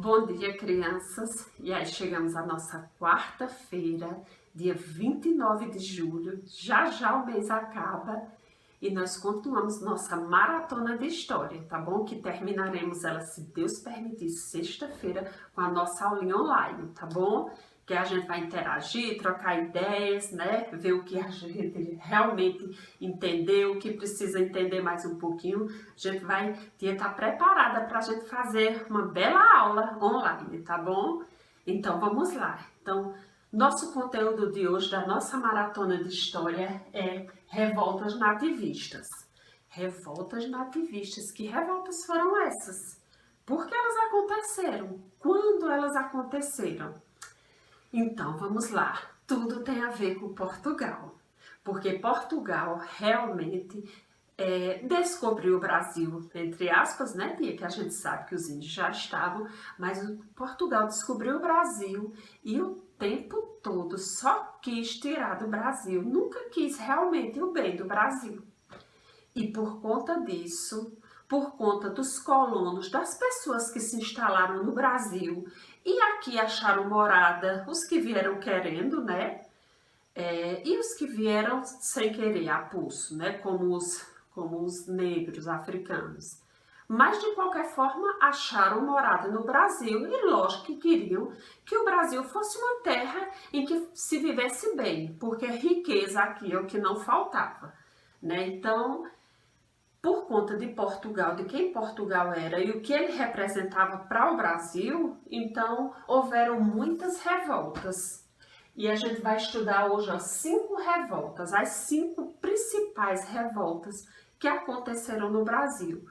Bom dia, crianças! E aí chegamos à nossa quarta-feira, dia 29 de julho. Já já o mês acaba e nós continuamos nossa maratona de história, tá bom? Que terminaremos ela, se Deus permitir, sexta-feira com a nossa aulinha online, tá bom? Que a gente vai interagir, trocar ideias, né? Ver o que a gente realmente entendeu, o que precisa entender mais um pouquinho. A gente vai estar preparada para a gente fazer uma bela aula online, tá bom? Então vamos lá. Então, nosso conteúdo de hoje da nossa maratona de história é revoltas nativistas. Revoltas nativistas. Que revoltas foram essas? Por que elas aconteceram? Quando elas aconteceram? Então, vamos lá. Tudo tem a ver com Portugal, porque Portugal realmente descobriu o Brasil, entre aspas, né, Tia? Que a gente sabe que os índios já estavam, mas Portugal descobriu o Brasil e o tempo todo só quis tirar do Brasil, nunca quis realmente o bem do Brasil. E por conta disso, por conta dos colonos, das pessoas que se instalaram no Brasil e aqui acharam morada, os que vieram querendo, né? E os que vieram sem querer, a pulso, né? Como os negros africanos. Mas, de qualquer forma, acharam morada no Brasil e, lógico, que queriam que o Brasil fosse uma terra em que se vivesse bem, porque riqueza aqui é o que não faltava, né? Então, por conta de Portugal, de quem Portugal era e o que ele representava para o Brasil, então houveram muitas revoltas. E a gente vai estudar hoje as 5 revoltas, as 5 principais revoltas que aconteceram no Brasil.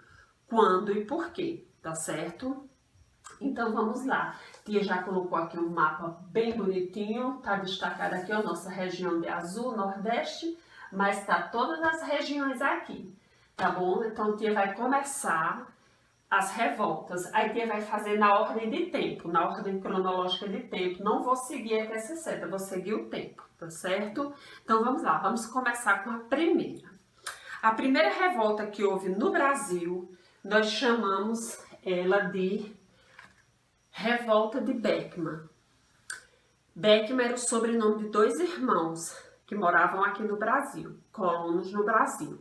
Quando e por quê, tá certo? Então vamos lá. Tia já colocou aqui um mapa bem bonitinho, tá destacado aqui a nossa região de azul, Nordeste, mas tá todas as regiões aqui. Tá bom? Então, tia vai começar as revoltas. Aí, tia vai fazer na ordem de tempo, na ordem cronológica de tempo. Não vou seguir aqui essa seta, vou seguir o tempo, tá certo? Então, vamos lá. Vamos começar com a primeira. A primeira revolta que houve no Brasil, nós chamamos ela de Revolta de Beckman. Beckman era o sobrenome de 2 irmãos que moravam aqui no Brasil, colonos no Brasil.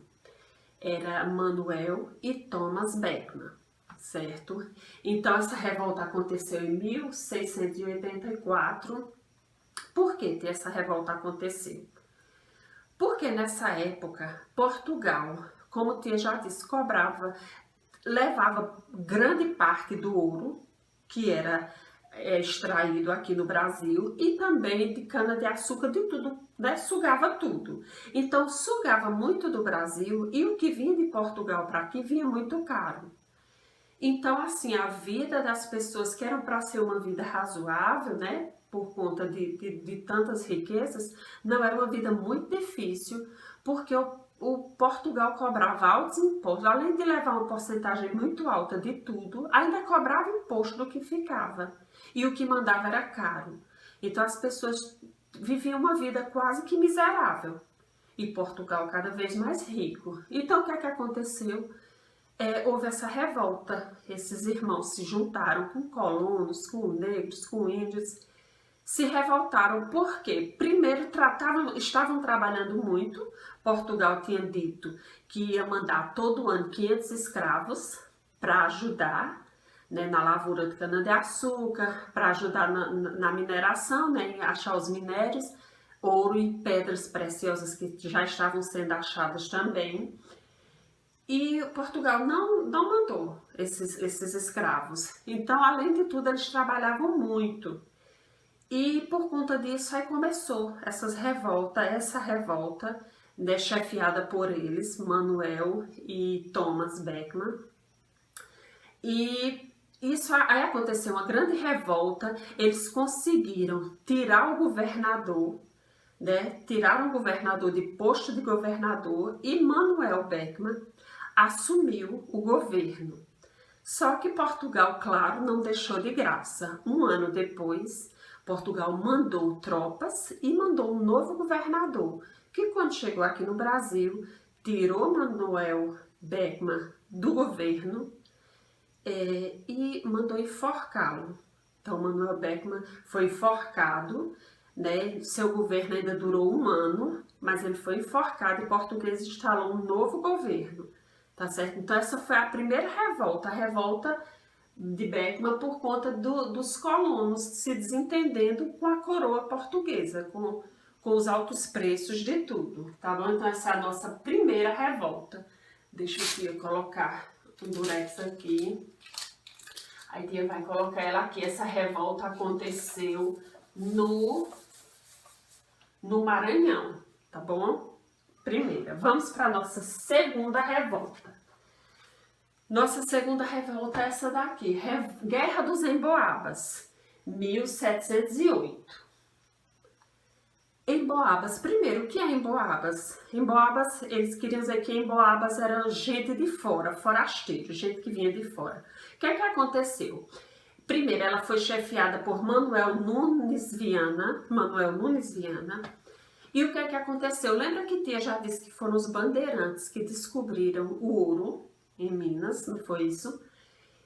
Era Manuel e Thomas Beckman, certo? Então, essa revolta aconteceu em 1684. Por que essa revolta aconteceu? Porque nessa época, Portugal, como o tia já disse, levava grande parte do ouro que era extraído aqui no Brasil e também de cana-de-açúcar, de tudo, né? Sugava tudo. Então, sugava muito do Brasil e o que vinha de Portugal para aqui vinha muito caro. Então, assim, a vida das pessoas que eram para ser uma vida razoável, né? Por conta de tantas riquezas, não era uma vida muito difícil, porque o Portugal cobrava altos impostos, além de levar uma porcentagem muito alta de tudo, ainda cobrava imposto do que ficava. E o que mandava era caro. Então as pessoas viviam uma vida quase que miserável. E Portugal cada vez mais rico. Então o que é que aconteceu? Houve essa revolta. Esses irmãos se juntaram com colonos, com negros, com índios. Se revoltaram porque, primeiro, estavam trabalhando muito. Portugal tinha dito que ia mandar todo ano 500 escravos para ajudar, né, na lavoura de cana-de-açúcar, para ajudar na mineração, né, em achar os minérios, ouro e pedras preciosas que já estavam sendo achadas também. E Portugal não mandou esses escravos. Então, além de tudo, eles trabalhavam muito. E por conta disso aí começou essa revolta, né, chefiada por eles, Manuel e Thomas Beckman. E isso aí aconteceu uma grande revolta, eles conseguiram tirar o governador, né, tiraram o governador de posto de governador e Manuel Beckman assumiu o governo. Só que Portugal, claro, não deixou de graça. Um ano depois, Portugal mandou tropas e mandou um novo governador, que quando chegou aqui no Brasil, tirou Manuel Beckman do governo, e mandou enforcá-lo. Então, Manuel Beckmann foi enforcado, né? Seu governo ainda durou 1 ano, mas ele foi enforcado e Português instalou um novo governo, tá certo? Então, essa foi a primeira revolta, a revolta de Beckmann por conta dos colonos se desentendendo com a coroa portuguesa, com os altos preços de tudo, tá bom? Então, essa é a nossa primeira revolta. Deixa eu colocar o durex aqui. Aí Tia vai colocar ela aqui. Essa revolta aconteceu no Maranhão, tá bom? Primeira. Vamos para a nossa segunda revolta. Nossa segunda revolta é essa daqui. Guerra dos Emboabas, 1708. Emboabas, primeiro, o que é Emboabas? Emboabas, eles queriam dizer que Emboabas era gente de fora, forasteiro, gente que vinha de fora. O que é que aconteceu? Primeiro, ela foi chefiada por Manuel Nunes Viana, e o que é que aconteceu? Lembra que Tia já disse que foram os bandeirantes que descobriram o ouro em Minas, não foi isso?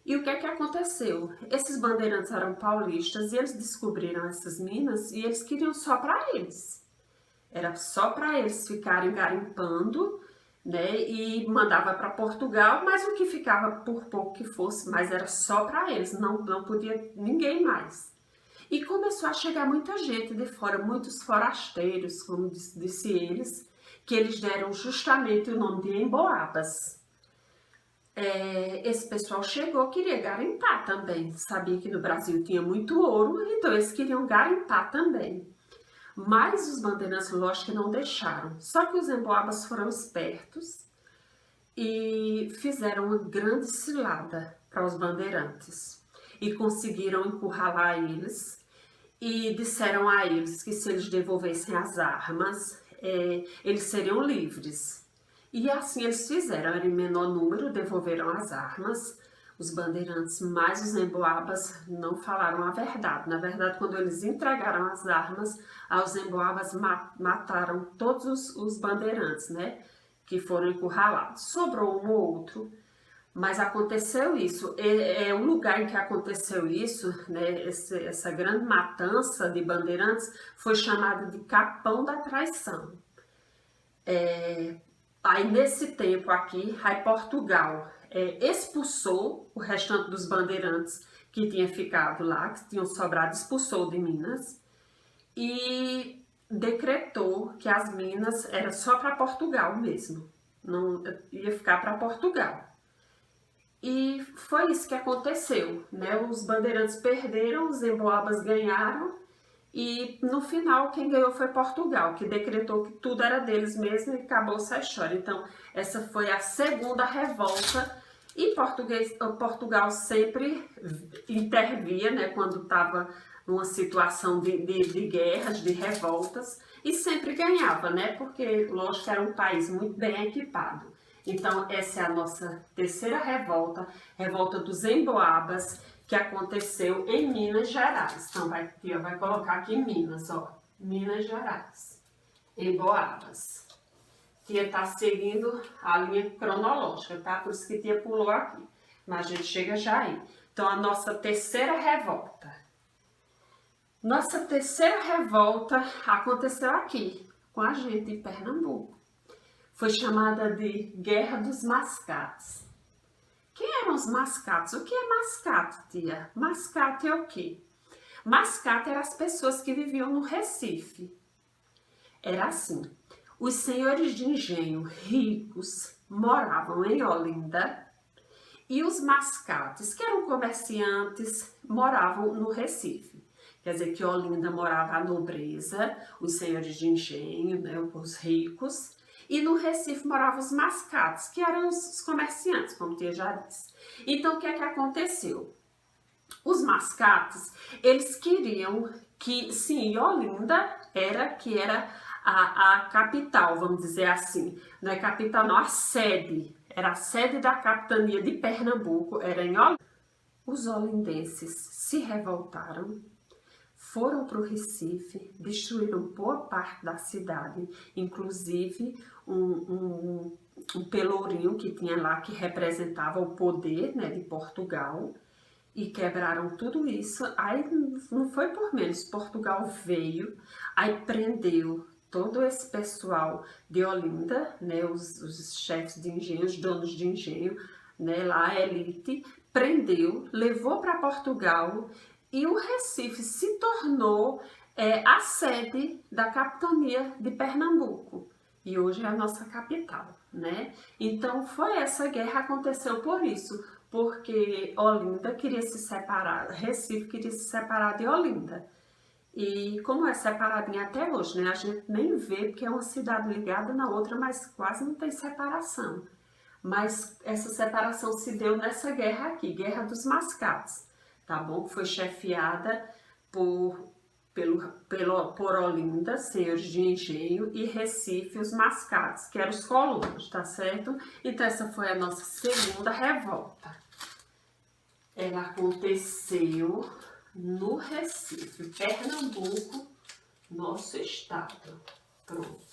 E o que é que aconteceu? Esses bandeirantes eram paulistas e eles descobriram essas minas e eles queriam só para eles. Era só para eles ficarem garimpando, né? E mandava para Portugal, mas o que ficava por pouco que fosse, mas era só para eles, não podia ninguém mais. E começou a chegar muita gente de fora, muitos forasteiros, como disse eles, que eles deram justamente o nome de Emboabas. Esse pessoal chegou, queria garimpar também, sabia que no Brasil tinha muito ouro, então eles queriam garimpar também. Mas os bandeirantes, lógico que não deixaram, só que os Emboabas foram espertos e fizeram uma grande cilada para os bandeirantes e conseguiram encurralar eles e disseram a eles que se eles devolvessem as armas, eles seriam livres. E assim eles fizeram, era em menor número, devolveram as armas, os bandeirantes, mas os Emboabas não falaram a verdade. Na verdade, quando eles entregaram as armas, os Emboabas mataram todos os bandeirantes, né, que foram encurralados. Sobrou um ou outro, mas aconteceu isso. O lugar em que aconteceu isso, né, essa grande matança de bandeirantes, foi chamado de Capão da Traição. Aí nesse tempo aqui, aí Portugal expulsou o restante dos bandeirantes que tinha ficado lá, que tinham sobrado, expulsou de Minas e decretou que as minas era só para Portugal mesmo, não ia ficar para Portugal. E foi isso que aconteceu, né? Os bandeirantes perderam, os Emboabas ganharam. E no final quem ganhou foi Portugal, que decretou que tudo era deles mesmo e acabou-se a história. Então essa foi a segunda revolta e Portugal sempre intervia, né, quando estava numa situação de guerras, de revoltas, e sempre ganhava, né, porque lógico que era um país muito bem equipado. Então essa é a nossa terceira revolta, revolta dos Emboabas, que aconteceu em Minas Gerais. Então, Tia vai colocar aqui Minas, ó. Minas Gerais. Emboabas. Tia tá seguindo a linha cronológica, tá? Por isso que Tia pulou aqui. Mas a gente chega já aí. Então, a nossa terceira revolta. Nossa terceira revolta aconteceu aqui, com a gente em Pernambuco. Foi chamada de Guerra dos Mascates. Quem eram os mascates? O que é mascate, Tia? Mascate é o quê? Mascate eram as pessoas que viviam no Recife. Era assim, os senhores de engenho ricos moravam em Olinda e os mascates, que eram comerciantes, moravam no Recife. Quer dizer que Olinda morava a nobreza, os senhores de engenho, né, os ricos, e no Recife moravam os mascates, que eram os comerciantes, como Tia já disse. Então, o que é que aconteceu? Os mascates, eles queriam que, sim, Olinda era a capital, vamos dizer assim. Não é capital, não, a sede. Era a sede da capitania de Pernambuco, era em Olinda. Os olindenses se revoltaram, foram para o Recife, destruíram boa parte da cidade, inclusive um pelourinho que tinha lá que representava o poder, né, de Portugal, e quebraram tudo isso. Aí não foi por menos, Portugal veio, aí prendeu todo esse pessoal de Olinda, né, os chefes de engenho, os donos de engenho, né, lá a elite, prendeu, levou para Portugal e o Recife se tornou a sede da capitania de Pernambuco. E hoje é a nossa capital, né? Então foi essa guerra, aconteceu por isso, porque Olinda queria se separar, Recife queria se separar de Olinda. E como é separadinha até hoje, né? A gente nem vê, porque é uma cidade ligada na outra, mas quase não tem separação. Mas essa separação se deu nessa guerra aqui, Guerra dos Mascates, tá bom? Foi chefiada por Olinda, senhores de engenho, e Recife, os Mascates, que eram os colonos, tá certo? Então essa foi a nossa segunda revolta. Ela aconteceu no Recife, Pernambuco, nosso estado. Pronto.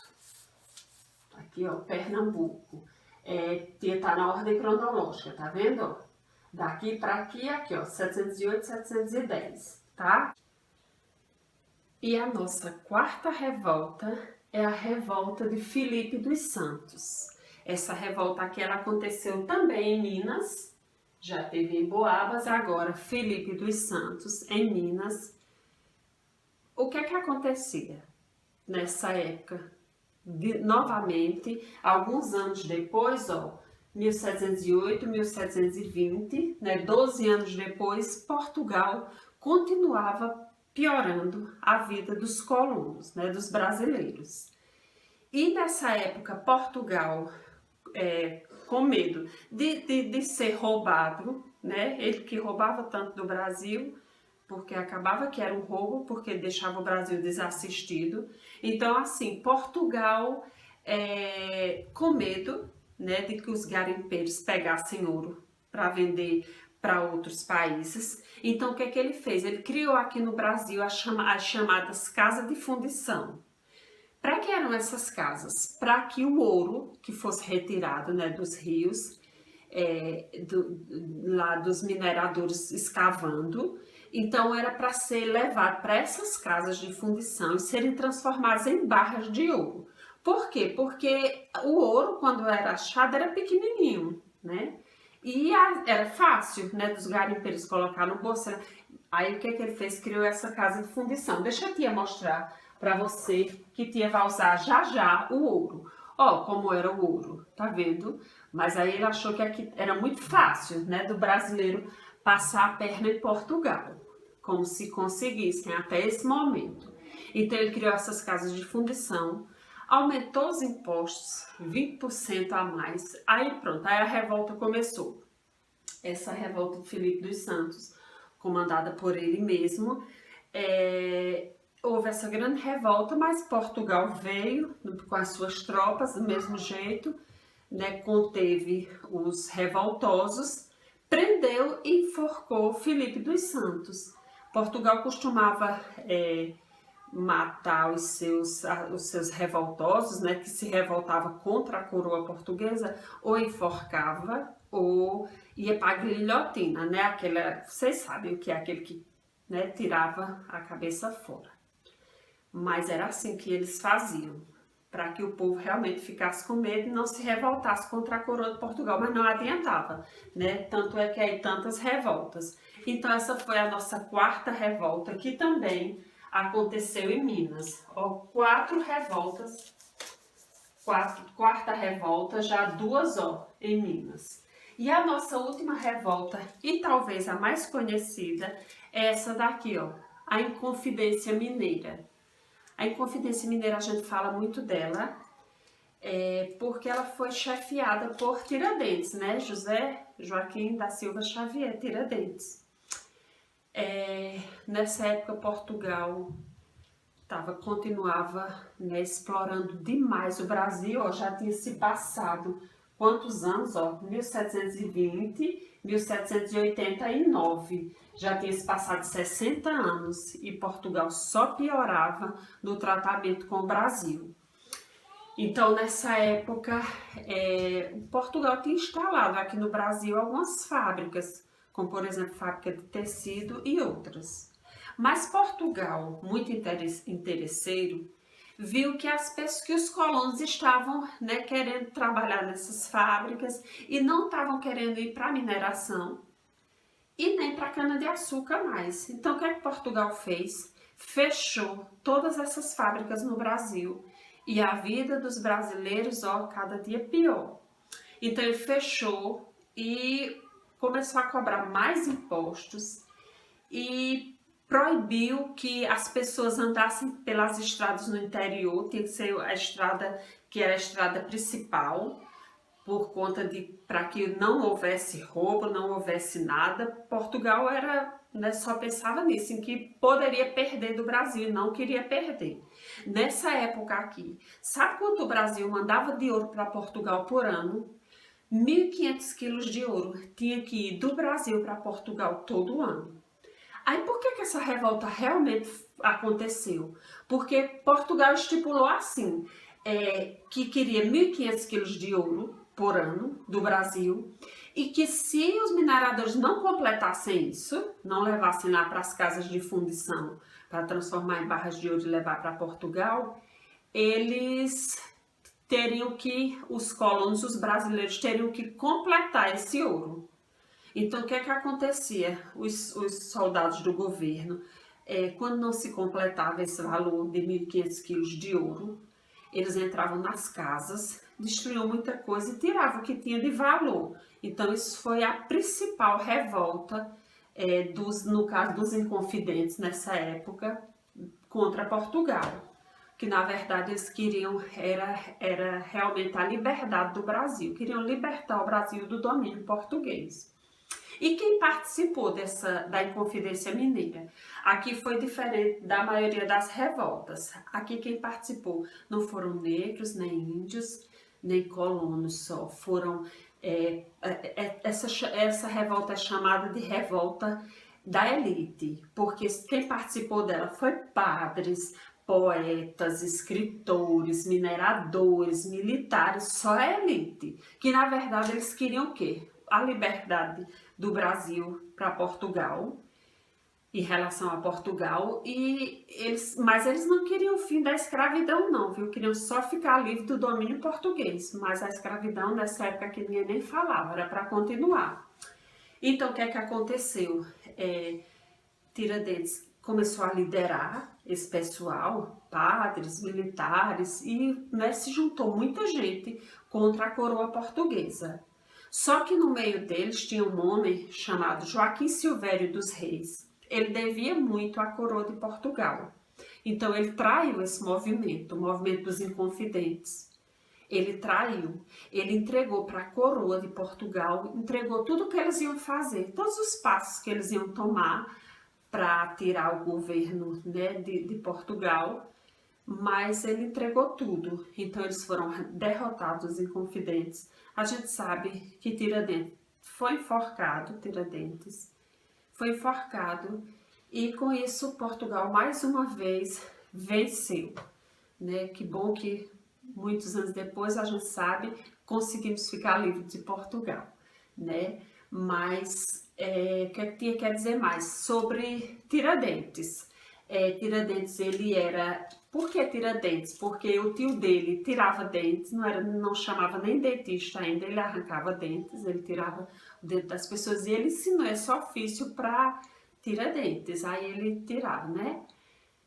Aqui, ó, Pernambuco. Tá na ordem cronológica, tá vendo? Daqui para aqui, ó, 708, 710, tá? E a nossa quarta revolta é a revolta de Filipe dos Santos. Essa revolta aqui, ela aconteceu também em Minas, já teve em Boabas, agora Filipe dos Santos, em Minas. O que é que acontecia nessa época? Novamente, alguns anos depois, ó, 1708, 1720, né, 12 anos depois, Portugal continuava piorando a vida dos colonos, né, dos brasileiros. E nessa época, Portugal, com medo de ser roubado, né, ele que roubava tanto do Brasil, porque acabava que era um roubo, porque deixava o Brasil desassistido. Então, assim, Portugal, com medo, né, de que os garimpeiros pegassem ouro para vender para outros países. Então, o que é que ele fez? Ele criou aqui no Brasil as chamadas casas de fundição. Para que eram essas casas? Para que o ouro que fosse retirado, né, dos rios, lá dos mineradores escavando, então era para ser levado para essas casas de fundição e serem transformadas em barras de ouro. Por quê? Porque o ouro, quando era achado, era pequenininho, né? E era fácil, né, dos garimpeiros colocar no bolso. Aí o que que ele fez? Criou essa casa de fundição. Deixa a tia mostrar para você, que tia vai usar já já o ouro. Ó, como era o ouro, tá vendo? Mas aí ele achou que aqui era muito fácil, né, do brasileiro passar a perna em Portugal, como se conseguissem até esse momento. Então ele criou essas casas de fundição, aumentou os impostos 20% a mais, aí pronto, aí a revolta começou. Essa revolta de Filipe dos Santos, comandada por ele mesmo, houve essa grande revolta, mas Portugal veio com as suas tropas do mesmo jeito, né, conteve os revoltosos, prendeu e enforcou Filipe dos Santos. Portugal costumava matar os seus revoltosos, né, que se revoltava contra a coroa portuguesa, ou enforcava ou ia para a guilhotina, né, vocês sabem o que é aquele que, né, tirava a cabeça fora. Mas era assim que eles faziam, para que o povo realmente ficasse com medo e não se revoltasse contra a coroa de Portugal, mas não adiantava, né? Tanto é que aí tantas revoltas. Então essa foi a nossa quarta revolta, que também aconteceu em Minas. Ó, 4 revoltas, quarta revolta, já 2, ó, em Minas. E a nossa última revolta, e talvez a mais conhecida, é essa daqui, ó, a Inconfidência Mineira. A Inconfidência Mineira, a gente fala muito dela, porque ela foi chefiada por Tiradentes, né? José Joaquim da Silva Xavier Tiradentes. Nessa época, Portugal continuava, né, explorando demais o Brasil, ó, já tinha se passado quantos anos, ó, 1720, 1789. Já tinha se passado 60 anos e Portugal só piorava no tratamento com o Brasil. Então, nessa época, Portugal tinha instalado aqui no Brasil algumas fábricas, como por exemplo, fábrica de tecido e outras. Mas Portugal, muito interesseiro, viu que que os colonos estavam, né, querendo trabalhar nessas fábricas e não estavam querendo ir para a mineração e nem para a cana-de-açúcar mais. Então, o que é que Portugal fez? Fechou todas essas fábricas no Brasil e a vida dos brasileiros, ó, cada dia pior. Então, ele fechou e começou a cobrar mais impostos e proibiu que as pessoas andassem pelas estradas no interior, tinha que ser a estrada que era a estrada principal, por conta de, para que não houvesse roubo, não houvesse nada. Portugal era, né, só pensava nisso, em que poderia perder do Brasil e não queria perder. Nessa época aqui, sabe quanto o Brasil mandava de ouro para Portugal por ano? 1.500 quilos de ouro tinha que ir do Brasil para Portugal todo ano. Aí por que essa revolta realmente aconteceu? Porque Portugal estipulou assim, que queria 1.500 quilos de ouro por ano do Brasil e que se os mineradores não completassem isso, não levassem lá para as casas de fundição para transformar em barras de ouro e levar para Portugal, eles teriam que, os colonos, os brasileiros teriam que completar esse ouro. Então, o que é que acontecia? Os soldados do governo, quando não se completava esse valor de 1.500 quilos de ouro, eles entravam nas casas, destruíam muita coisa e tiravam o que tinha de valor. Então, isso foi a principal revolta, no caso dos Inconfidentes, nessa época, contra Portugal. Que, na verdade, eles queriam era realmente a liberdade do Brasil, queriam libertar o Brasil do domínio português. E quem participou da Inconfidência Mineira? Aqui foi diferente da maioria das revoltas. Aqui quem participou não foram negros, nem índios, nem colonos só. Essa revolta é chamada de revolta da elite, porque quem participou dela foi padres, poetas, escritores, mineradores, militares, só a elite. Que na verdade eles queriam o quê? A liberdade do Brasil para Portugal, em relação a Portugal, mas eles não queriam o fim da escravidão não, viu? Queriam só ficar livre do domínio português, mas a escravidão nessa época que ninguém nem falava, era para continuar. Então o que é que aconteceu? Tiradentes começou a liderar esse pessoal, padres, militares, e, né, se juntou muita gente contra a coroa portuguesa. Só que no meio deles tinha um homem chamado Joaquim Silvério dos Reis. Ele devia muito à coroa de Portugal. Então ele traiu esse movimento, o movimento dos Inconfidentes. Ele traiu, ele entregou para a coroa de Portugal, entregou tudo o que eles iam fazer, todos os passos que eles iam tomar para tirar o governo, né, de Portugal, mas ele entregou tudo. Então eles foram derrotados, os Inconfidentes. A gente sabe que Tiradentes foi enforcado, foi enforcado, e com isso Portugal mais uma vez venceu, né? Que bom que muitos anos depois a gente sabe conseguimos ficar livres de Portugal, né? Mas o que quer dizer mais sobre Tiradentes? Tiradentes, ele era... Por que Tiradentes? Porque o tio dele tirava dentes, não chamava nem dentista ainda, ele arrancava dentes, ele tirava o dente das pessoas e ele ensinou esse ofício para Tiradentes. Aí ele tirava, né?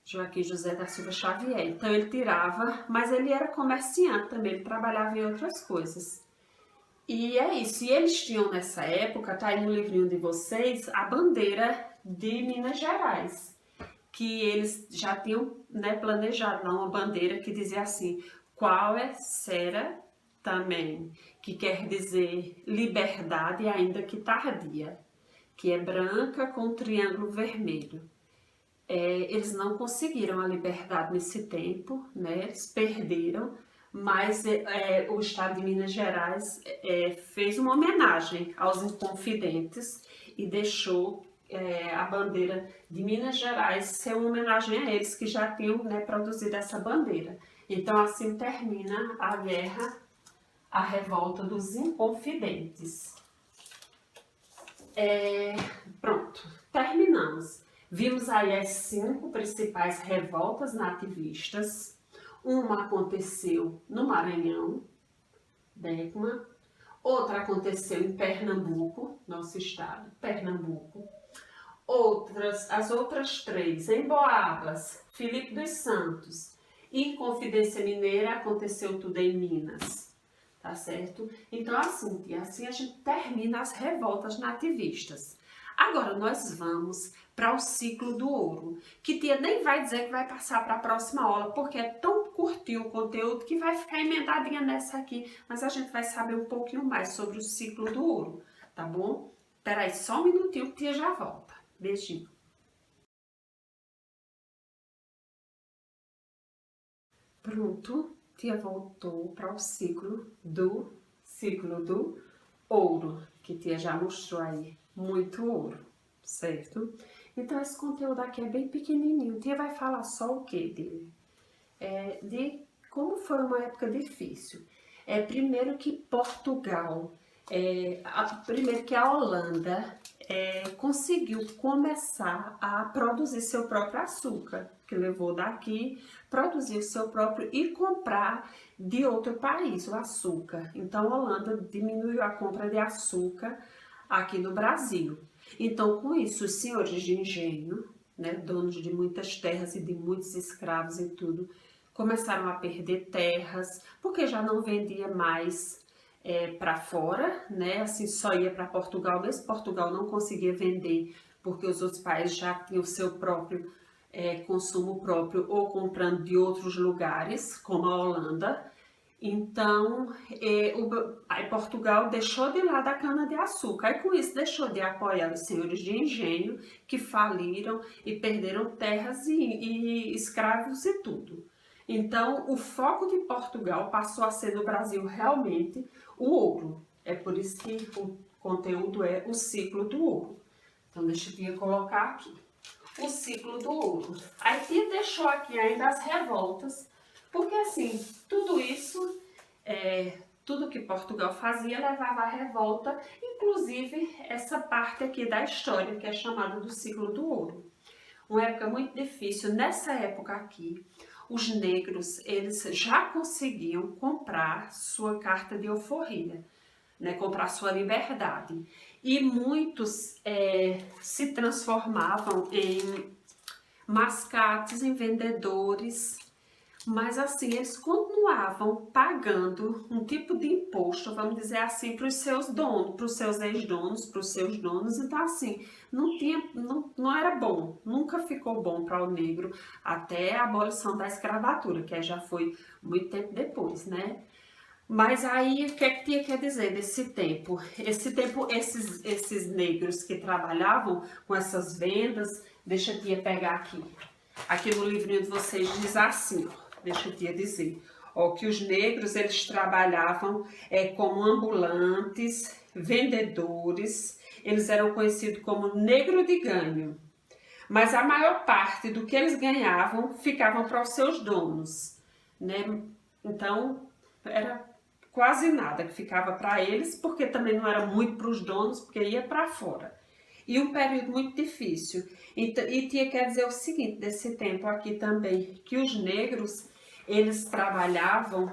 Joaquim José da Silva Xavier. Então ele tirava, mas ele era comerciante também, ele trabalhava em outras coisas. E é isso, e eles tinham nessa época, tá aí no livrinho de vocês, a bandeira de Minas Gerais, que eles já tinham, né, planejado, uma bandeira que dizia assim, qual é Sera também, que quer dizer liberdade ainda que tardia, que é branca com um triângulo vermelho. Eles não conseguiram a liberdade nesse tempo, né, eles perderam, mas o estado de Minas Gerais fez uma homenagem aos Inconfidentes e deixou a bandeira de Minas Gerais ser uma homenagem a eles que já tinham, né, produzido essa bandeira. Então assim termina a guerra, a revolta dos Inconfidentes. Pronto, terminamos. Vimos aí as 5 principais revoltas nativistas. Uma aconteceu no Maranhão, Beckman. Outra aconteceu em Pernambuco, nosso estado, Pernambuco. As outras 3, em Boabas, Filipe dos Santos e Inconfidência Mineira, aconteceu tudo em Minas. Tá certo? Então, assim a gente termina as revoltas nativistas. Agora, nós vamos para o ciclo do ouro, que tia nem vai dizer que vai passar para a próxima aula, porque é tão curtinho o conteúdo que vai ficar emendadinha nessa aqui, mas a gente vai saber um pouquinho mais sobre o ciclo do ouro, tá bom? Espera aí só um minutinho que tia já volta. Beijinho. Pronto, tia voltou para o ciclo do ouro, que tia já mostrou aí, muito ouro, certo? Então esse conteúdo aqui é bem pequenininho, tia vai falar só o que dele? De como foi uma época difícil. Primeiro que Portugal, primeiro que a Holanda conseguiu começar a produzir seu próprio açúcar, que levou daqui, produzir o seu próprio e comprar de outro país o açúcar. Então a Holanda diminuiu a compra de açúcar aqui no Brasil. Então com isso os senhores de engenho, né, donos de muitas terras e de muitos escravos e tudo, começaram a perder terras, porque já não vendia mais para fora, né? Assim, só ia para Portugal, mesmo Portugal não conseguia vender, porque os outros países já tinham o seu próprio consumo próprio, ou comprando de outros lugares, como a Holanda. Então, Portugal deixou de lado a cana-de-açúcar, e com isso deixou de apoiar os senhores de engenho, que faliram e perderam terras e escravos e tudo. Então, o foco de Portugal passou a ser no Brasil realmente o ouro. É por isso que o conteúdo é o ciclo do ouro. Então, deixa eu tia colocar aqui. O ciclo do ouro. Aí tia deixou aqui ainda as revoltas, porque assim, tudo isso, tudo que Portugal fazia levava à revolta, inclusive essa parte aqui da história, que é chamada do ciclo do ouro. Uma época muito difícil. Nessa época aqui, os negros, eles já conseguiam comprar sua carta de alforria, né, comprar sua liberdade. E muitos se transformavam em mascates, em vendedores, mas assim, eles continuavam pagando um tipo de imposto, vamos dizer assim, para os seus donos, para os seus ex-donos, para os seus donos. Então assim, não era bom, nunca ficou bom para o negro, até a abolição da escravatura, que já foi muito tempo depois, né? Mas aí, o que é que tia quer dizer desse tempo? Esses negros que trabalhavam com essas vendas, deixa a tia pegar aqui. Aqui no livrinho de vocês diz assim, ó, deixa a tia dizer, ó, que os negros, eles trabalhavam como ambulantes, vendedores, eles eram conhecidos como negro de ganho. Mas a maior parte do que eles ganhavam ficavam para os seus donos, né? Então, era quase nada que ficava para eles, porque também não era muito para os donos, porque ia para fora. E um período muito difícil. E tia quer dizer o seguinte, desse tempo aqui também, que os negros, eles trabalhavam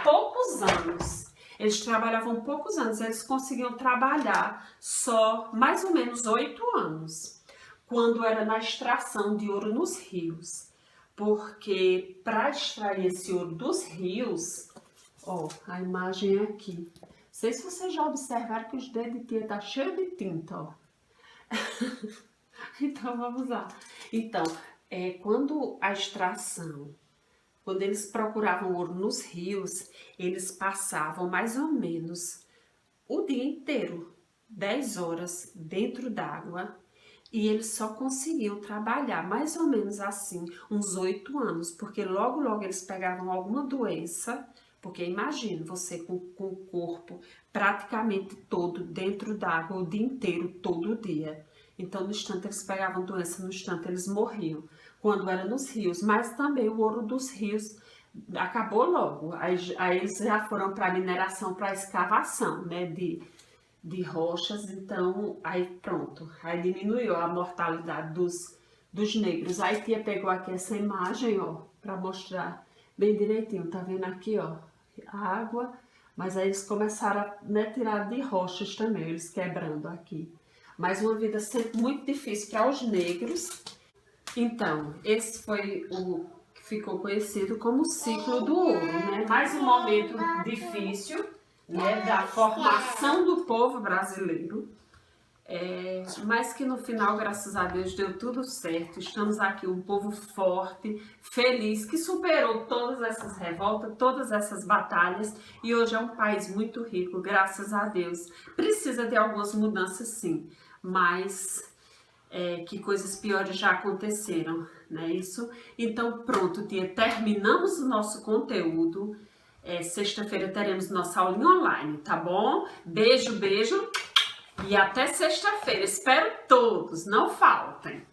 poucos anos. Eles trabalhavam poucos anos, eles conseguiam trabalhar só mais ou menos 8 anos, quando era na extração de ouro nos rios. Porque para extrair esse ouro dos rios, ó, a imagem é aqui. Não sei se vocês já observaram que os dedos de tia tá cheio de tinta, ó. Então vamos lá. Então, quando a extração, quando eles procuravam ouro nos rios, eles passavam mais ou menos o dia inteiro, 10 horas dentro d'água, e eles só conseguiam trabalhar mais ou menos assim, uns 8 anos, porque logo eles pegavam alguma doença, Porque imagina você com o corpo praticamente todo dentro d'água o dia inteiro, todo dia. Então, no instante eles pegavam doença, no instante eles morriam. Quando era nos rios, mas também o ouro dos rios acabou logo. Aí eles já foram para mineração, para escavação, né, de rochas. Então, aí pronto. Aí diminuiu a mortalidade dos negros. Aí tia pegou aqui essa imagem, ó, para mostrar bem direitinho. Tá vendo aqui, ó, a água. Mas aí eles começaram a, né, tirar de rochas também, eles quebrando aqui. Mas uma vida sempre muito difícil para os negros. Então, esse foi o que ficou conhecido como o ciclo do ouro, né? Mais um momento difícil, né, da formação do povo brasileiro. Mas que no final, graças a Deus, deu tudo certo. Estamos aqui um povo forte, feliz, que superou todas essas revoltas, todas essas batalhas e hoje é um país muito rico, graças a Deus. Precisa de algumas mudanças sim, mas que coisas piores já aconteceram, né? Isso. Então pronto, tia, terminamos o nosso conteúdo. Sexta-feira teremos nossa aulinha online, tá bom? Beijo, beijo. E até sexta-feira. Espero todos, não faltem.